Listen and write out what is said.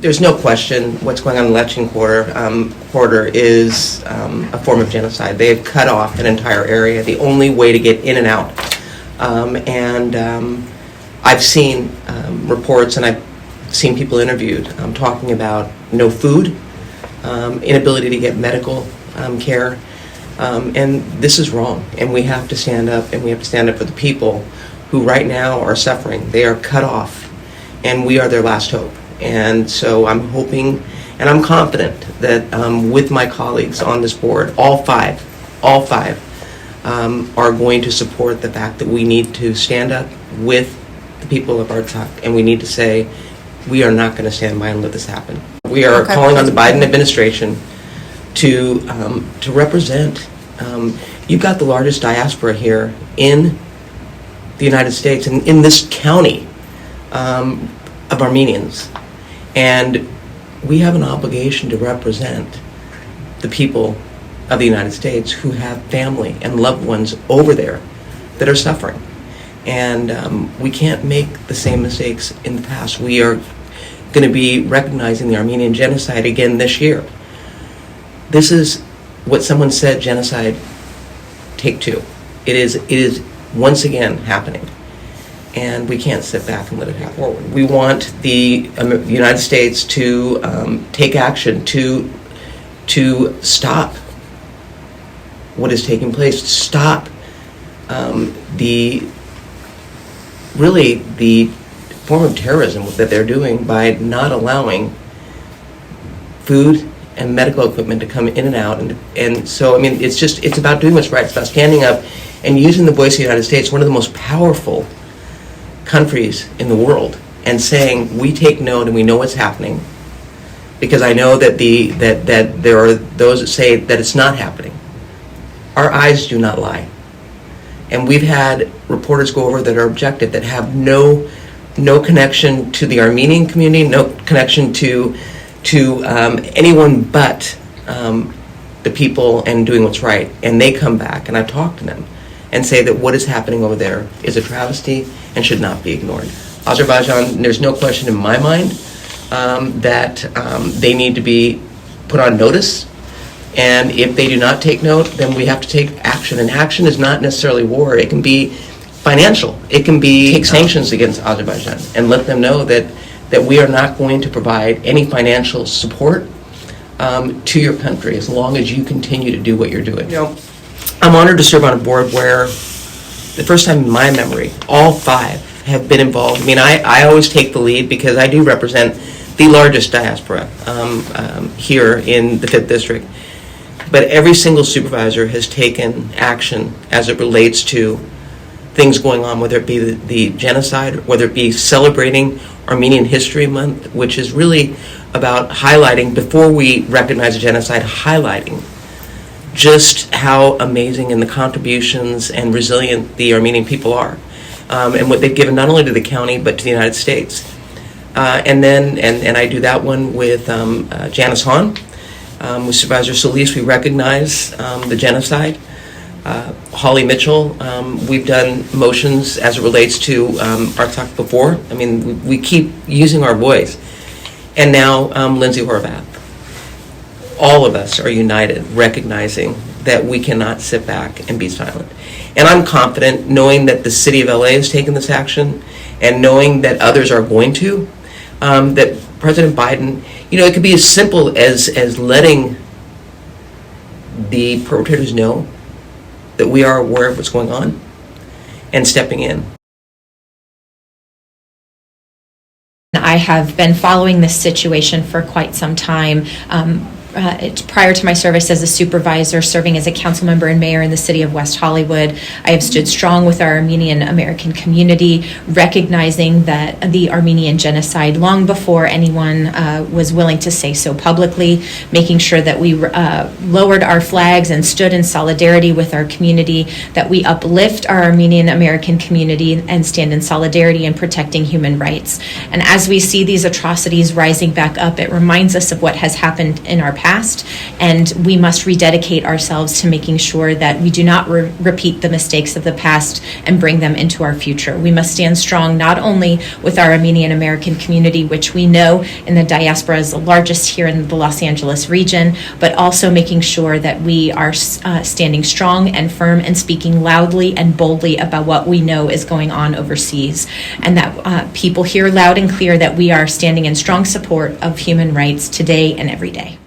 There's no question what's going on in the Lachin corridor is a form of genocide. They have cut off an entire area, the only way to get in and out. I've seen reports and I've seen people interviewed talking about no food, inability to get medical care, and this is wrong. And we have to stand up, and we have to stand up for the people who right now are suffering. They are cut off, and we are their last hope. And so I'm hoping, and I'm confident that with my colleagues on this board, all five, are going to support the fact that we need to stand up with the people of Artsakh, and we need to say, we are not going to stand by and let this happen. We are calling on the Biden administration to represent. You've got the largest diaspora here in the United States, and in this county of Armenians. And we have an obligation to represent the people of the United States who have family and loved ones over there that are suffering. And we can't make the same mistakes in the past. We are going to be recognizing the Armenian genocide again this year. This is what someone said, genocide take two. It is once again happening. And we can't sit back and let it happen. We want the United States to take action to stop what is taking place, to stop the form of terrorism that they're doing by not allowing food and medical equipment to come in and out. And so, I mean, it's about doing what's right. It's about standing up and using the voice of the United States, one of the most powerful countries in the world, and saying, we take note and we know what's happening, because I know that that there are those that say that it's not happening. Our eyes do not lie. And we've had reporters go over that are objective, that have no connection to the Armenian community, no connection to anyone but the people and doing what's right. And they come back, and I've talked to them, and say that what is happening over there is a travesty and should not be ignored. Azerbaijan, there's no question in my mind that they need to be put on notice. And if they do not take note, then we have to take action. And action is not necessarily war. It can be financial. It can be take sanctions against Azerbaijan and let them know that we are not going to provide any financial support to your country as long as you continue to do what you're doing. You know, I'm honored to serve on a board where the first time in my memory, all five have been involved. I mean, I always take the lead because I do represent the largest diaspora here in the 5th District. But every single supervisor has taken action as it relates to things going on, whether it be the genocide, whether it be celebrating Armenian History Month, which is really about highlighting, before we recognize a genocide, highlighting just how amazing and the contributions and resilient the Armenian people are, and what they've given not only to the county but to the United States. And I do that one with Janice Hahn. With Supervisor Solis, we recognize the genocide. Holly Mitchell, we've done motions as it relates to Artsakh before. I mean, we keep using our voice. And now Lindsay Horwath. All of us are united, recognizing that we cannot sit back and be silent. And I'm confident, knowing that the city of LA has taken this action, and knowing that others are going to, that President Biden, you know, it could be as simple as letting the perpetrators know that we are aware of what's going on and stepping in. I have been following this situation for quite some time. Prior to my service as a supervisor, serving as a council member and mayor in the city of West Hollywood, I have stood strong with our Armenian American community, recognizing that the Armenian genocide long before anyone was willing to say so publicly, making sure that we lowered our flags and stood in solidarity with our community, that we uplift our Armenian American community and stand in solidarity in protecting human rights. And as we see these atrocities rising back up, it reminds us of what has happened in our past. past, and we must rededicate ourselves to making sure that we do not repeat the mistakes of the past and bring them into our future. We must stand strong not only with our Armenian American community, which we know in the diaspora is the largest here in the Los Angeles region, but also making sure that we are standing strong and firm and speaking loudly and boldly about what we know is going on overseas, and that people hear loud and clear that we are standing in strong support of human rights today and every day.